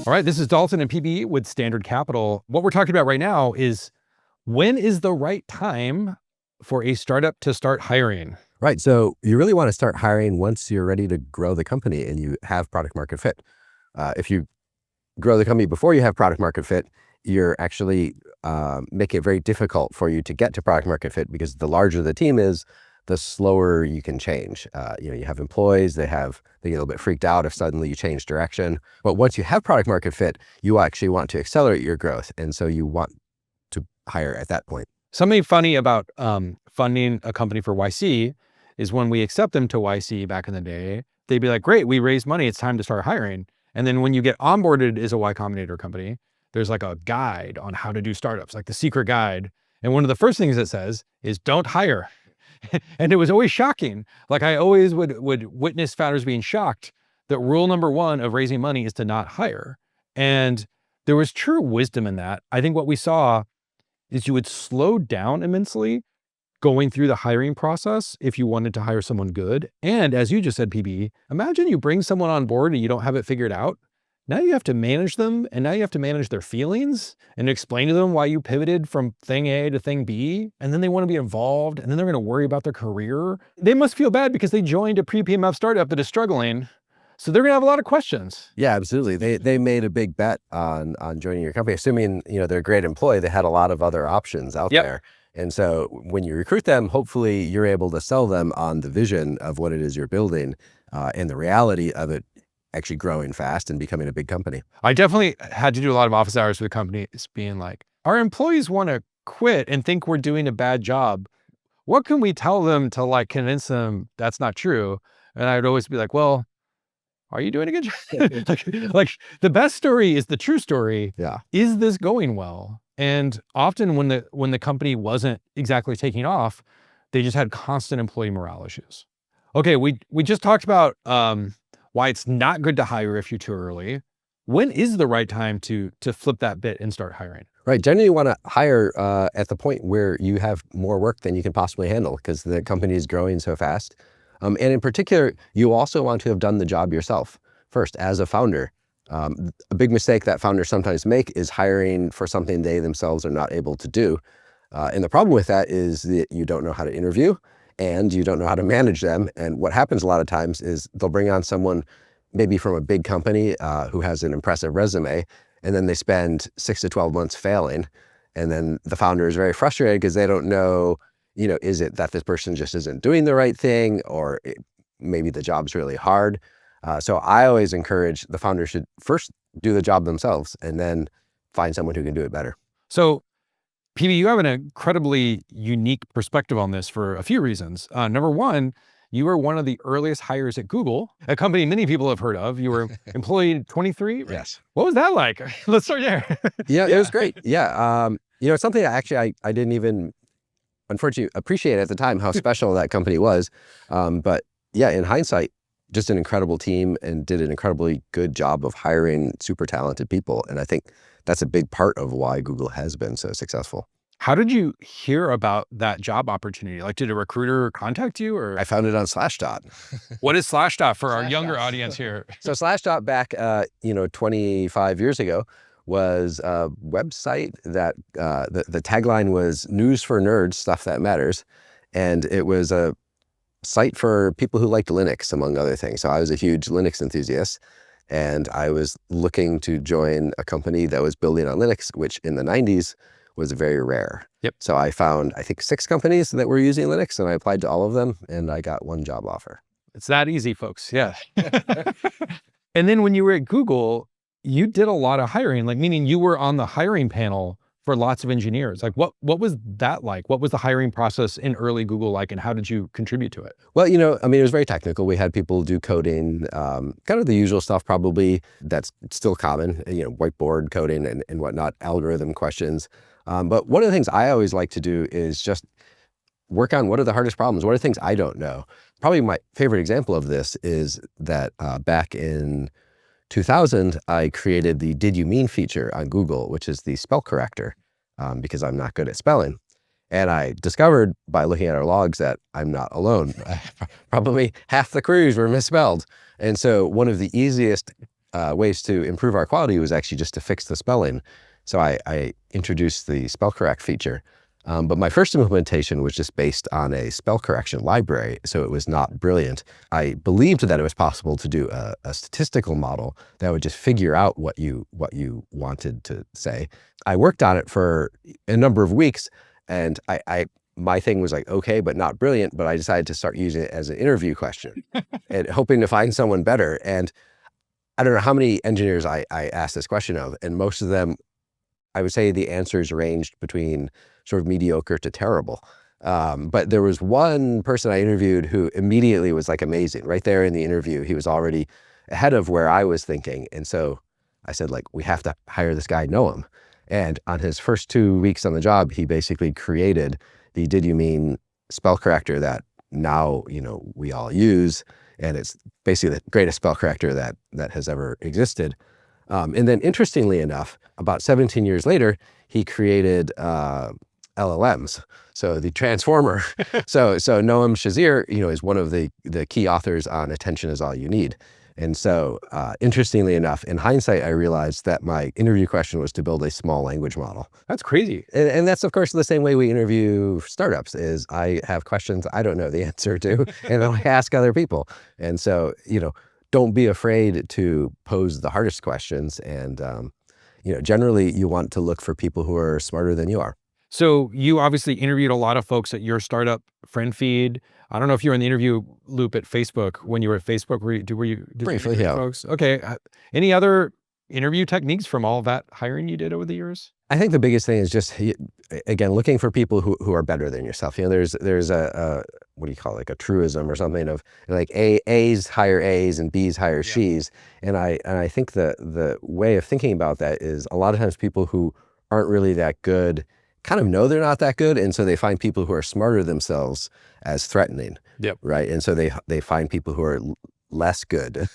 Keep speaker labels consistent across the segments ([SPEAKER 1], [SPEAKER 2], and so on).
[SPEAKER 1] All right, this is Dalton and PB with Standard Capital. What we're talking about right now is when is the right time for a startup to start hiring?
[SPEAKER 2] Right. So you really want to start hiring once you're ready to grow the company and you have product market fit. If you grow the company before you have product market fit, you're actually making it very difficult for you to get to product market fit, because the larger the team is, the slower you can change. You have employees, they get a little bit freaked out if suddenly you change direction. But once you have product market fit, you actually want to accelerate your growth. And so you want to hire at that point.
[SPEAKER 1] Something funny about funding a company for YC is when we accept them to YC back in the day, they'd be like, great, we raised money, it's time to start hiring. And then when you get onboarded as a Y Combinator company, there's like a guide on how to do startups, like the secret guide. And one of the first things it says is don't hire. And it was always shocking. Like I always would witness founders being shocked that rule number one of raising money is to not hire. And there was true wisdom in that. I think what we saw is you would slow down immensely going through the hiring process if you wanted to hire someone good. And as you just said, PB, imagine you bring someone on board and you don't have it figured out. Now you have to manage them, and now you have to manage their feelings and explain to them why you pivoted from thing A to thing B. And then they want to be involved, and then they're going to worry about their career. They must feel bad because they joined a pre-PMF startup that is struggling. So they're going to have a lot of questions.
[SPEAKER 2] Yeah, absolutely. They made a big bet on joining your company, assuming they're a great employee. They had a lot of other options out there. And so when you recruit them, hopefully you're able to sell them on the vision of what it is you're building and the reality of it actually growing fast and becoming a big company.
[SPEAKER 1] I definitely had to do a lot of office hours with companies being like, our employees want to quit and think we're doing a bad job. What can we tell them to like convince them that's not true? And I would always be like, well, are you doing a good job? like the best story is the true story.
[SPEAKER 2] Yeah.
[SPEAKER 1] Is this going well? And often when the company wasn't exactly taking off, they just had constant employee morale issues. Okay, we just talked about why it's not good to hire if you're too early. When is the right time to flip that bit and start hiring?
[SPEAKER 2] Right. Generally, you want to hire at the point where you have more work than you can possibly handle because the company is growing so fast. And in particular, you also want to have done the job yourself first as a founder. A big mistake that founders sometimes make is hiring for something they themselves are not able to do. And the problem with that is that you don't know how to interview and you don't know how to manage them. And what happens a lot of times is they'll bring on someone maybe from a big company who has an impressive resume, and then they spend 6 to 12 months failing. And then the founder is very frustrated because they don't know, is it that this person just isn't doing the right thing, or maybe the job's really hard. So I always encourage the founder should first do the job themselves and then find someone who can do it better.
[SPEAKER 1] So PB, you have an incredibly unique perspective on this for a few reasons. Number one, you were one of the earliest hires at Google, a company many people have heard of. You were employee 23. Right?
[SPEAKER 2] Yes.
[SPEAKER 1] What was that like? Let's start there.
[SPEAKER 2] Yeah, it was great. Yeah. It's something that actually I didn't even, unfortunately, appreciate at the time how special that company was. But yeah, in hindsight, just an incredible team and did an incredibly good job of hiring super talented people. And I think that's a big part of why Google has been so successful.
[SPEAKER 1] How did you hear about that job opportunity? Like, did a recruiter contact you, or?
[SPEAKER 2] I found it on Slashdot.
[SPEAKER 1] What is Slashdot for our younger audience here?
[SPEAKER 2] So Slashdot back, 25 years ago was a website that the tagline was "News for Nerds, Stuff That Matters," and it was a site for people who liked Linux, among other things. So I was a huge Linux enthusiast, and I was looking to join a company that was building on Linux, which in the 90s was very rare.
[SPEAKER 1] Yep.
[SPEAKER 2] So I found, I think, 6 companies that were using Linux, and I applied to all of them, and I got one job offer.
[SPEAKER 1] It's that easy, folks. Yeah. And then when you were at Google, you did a lot of hiring, like meaning you were on the hiring panel for lots of engineers. Like what was that like? What was the hiring process in early Google like, and how did you contribute to it?
[SPEAKER 2] Well, it was very technical. We had people do coding, kind of the usual stuff probably that's still common, whiteboard coding and whatnot, algorithm questions. But one of the things I always like to do is just work on what are the hardest problems? What are things I don't know? Probably my favorite example of this is that back in 2000, I created the "Did you mean" feature on Google, which is the spell corrector, because I'm not good at spelling. And I discovered by looking at our logs that I'm not alone. Probably half the queries were misspelled. And so one of the easiest ways to improve our quality was actually just to fix the spelling. So I introduced the spell correct feature. But my first implementation was just based on a spell correction library, so it was not brilliant. I believed that it was possible to do a statistical model that would just figure out what you wanted to say. I worked on it for a number of weeks, and my thing was like, okay, but not brilliant, but I decided to start using it as an interview question and hoping to find someone better. And I don't know how many engineers I asked this question of, and most of them, I would say the answers ranged between sort of mediocre to terrible. But there was one person I interviewed who immediately was like amazing. Right there in the interview, he was already ahead of where I was thinking. And so I said, like, we have to hire this guy, Noam. And on his first 2 weeks on the job, he basically created the did you mean spell corrector that now, we all use. And it's basically the greatest spell corrector that has ever existed. And then interestingly enough, about 17 years later, he created LLMs. So the transformer. so Noam Shazeer, is one of the key authors on Attention is All You Need. And so interestingly enough, in hindsight, I realized that my interview question was to build a small language model.
[SPEAKER 1] That's crazy.
[SPEAKER 2] And that's, of course, the same way we interview startups is I have questions I don't know the answer to, and then I ask other people. And so, don't be afraid to pose the hardest questions. And, generally you want to look for people who are smarter than you are.
[SPEAKER 1] So you obviously interviewed a lot of folks at your startup friend feed. I don't know if you were in the interview loop at Facebook when you were at Facebook. Were you
[SPEAKER 2] Briefly, yeah.
[SPEAKER 1] Folks? Okay. Any other interview techniques from all that hiring you did over the years?
[SPEAKER 2] I think the biggest thing is just, again, looking for people who are better than yourself. There's a what do you call it, like a truism or something of like A's hire A's and B's hire she's. And I think the way of thinking about that is a lot of times people who aren't really that good kind of know they're not that good. And so they find people who are smarter themselves as threatening.
[SPEAKER 1] Yep.
[SPEAKER 2] Right. And so they find people who are less good.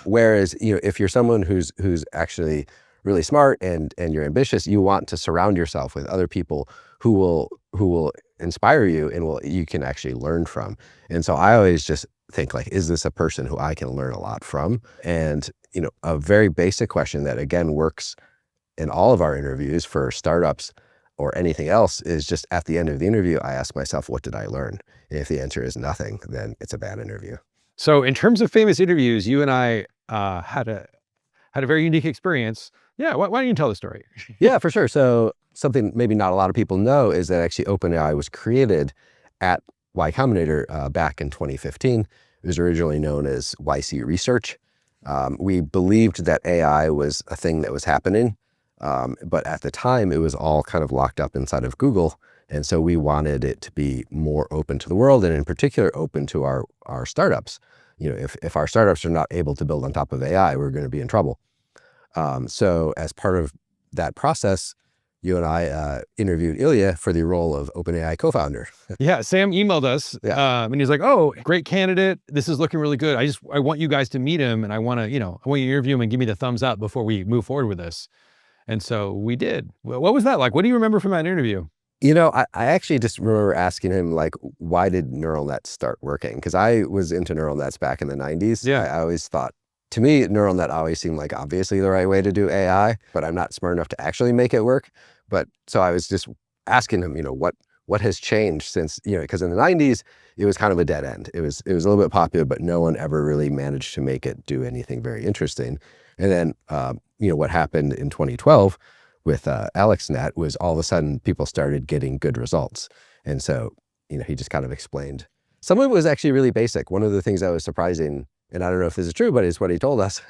[SPEAKER 2] Whereas, if you're someone who's actually really smart and you're ambitious, you want to surround yourself with other people who will inspire you and you can actually learn from. And so I always just think like, is this a person who I can learn a lot from? And, a very basic question that again works in all of our interviews for startups or anything else is just at the end of the interview, I ask myself, what did I learn? And if the answer is nothing, then it's a bad interview.
[SPEAKER 1] So in terms of famous interviews, you and I had a very unique experience. Yeah, why don't you tell the story?
[SPEAKER 2] Yeah, for sure. So something maybe not a lot of people know is that actually OpenAI was created at Y Combinator back in 2015. It was originally known as YC Research. We believed that AI was a thing that was happening, but at the time it was all kind of locked up inside of Google. And so we wanted it to be more open to the world and in particular open to our startups. If our startups are not able to build on top of AI, we're going to be in trouble. So as part of that process, you and I interviewed Ilya for the role of OpenAI co-founder.
[SPEAKER 1] Yeah, Sam emailed us and he's like, oh, great candidate. This is looking really good. I want you guys to meet him and I want you to interview him and give me the thumbs up before we move forward with this. And so we did. What was that like? What do you remember from that interview?
[SPEAKER 2] I actually just remember asking him, like, why did neural nets start working? Because I was into neural nets back in the 90s.
[SPEAKER 1] Yeah.
[SPEAKER 2] I always thought, to me, neural net always seemed like obviously the right way to do AI, but I'm not smart enough to actually make it work. But so I was just asking him, what has changed since, because in the 90s, it was kind of a dead end. It was a little bit popular, but no one ever really managed to make it do anything very interesting. And then, what happened in 2012 with AlexNet was all of a sudden people started getting good results. And so, he just kind of explained. Some of it was actually really basic. One of the things that was surprising, and I don't know if this is true, but it's what he told us,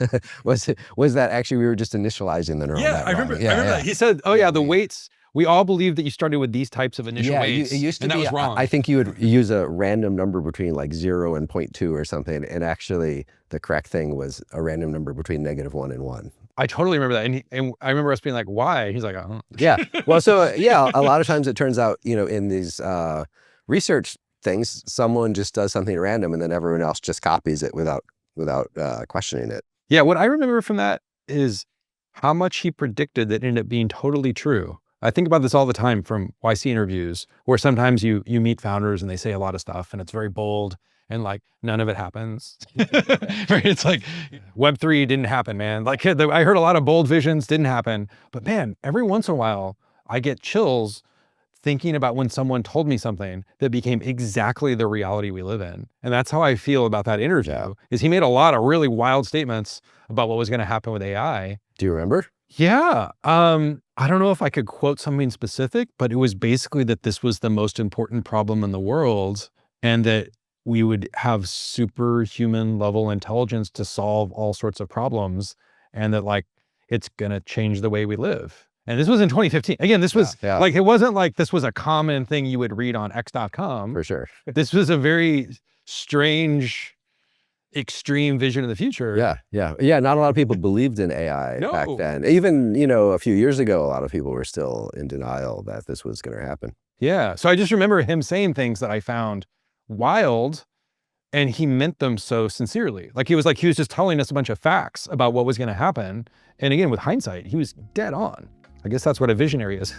[SPEAKER 2] was that actually we were just initializing the neural net.
[SPEAKER 1] I remember that. He said, the weights, we all believed that you started with these types of initial weights.
[SPEAKER 2] It used to
[SPEAKER 1] and
[SPEAKER 2] be,
[SPEAKER 1] that was wrong.
[SPEAKER 2] I think you would use a random number between like 0 and 0.2 or something. And actually the correct thing was a random number between -1 and 1.
[SPEAKER 1] I totally remember that. And I remember us being like, why? He's like, oh.
[SPEAKER 2] Yeah. Well, so a lot of times it turns out, in these research things, someone just does something random and then everyone else just copies it without questioning it.
[SPEAKER 1] Yeah. What I remember from that is how much he predicted that ended up being totally true. I think about this all the time from YC interviews where sometimes you meet founders and they say a lot of stuff and it's very bold and like none of it happens. Right? It's like Web3 didn't happen, man. Like I heard a lot of bold visions, didn't happen. But man, every once in a while, I get chills thinking about when someone told me something that became exactly the reality we live in. And that's how I feel about that interview, is he made a lot of really wild statements about what was going to happen with AI.
[SPEAKER 2] Do you remember?
[SPEAKER 1] Yeah. I don't know if I could quote something specific, but it was basically that this was the most important problem in the world and that we would have superhuman level intelligence to solve all sorts of problems, and that like, it's going to change the way we live. And this was in 2015. Again, this was like, it wasn't like this was a common thing you would read on x.com.
[SPEAKER 2] For sure.
[SPEAKER 1] This was a very strange, extreme vision of the future.
[SPEAKER 2] Yeah. Not a lot of people believed in AI back then. Even, a few years ago, a lot of people were still in denial that this was going to happen.
[SPEAKER 1] Yeah. So I just remember him saying things that I found wild, and he meant them so sincerely. Like he was just telling us a bunch of facts about what was going to happen. And again, with hindsight, he was dead on. I guess that's what a visionary is.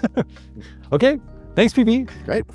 [SPEAKER 1] Okay. Thanks, PP.
[SPEAKER 2] Great.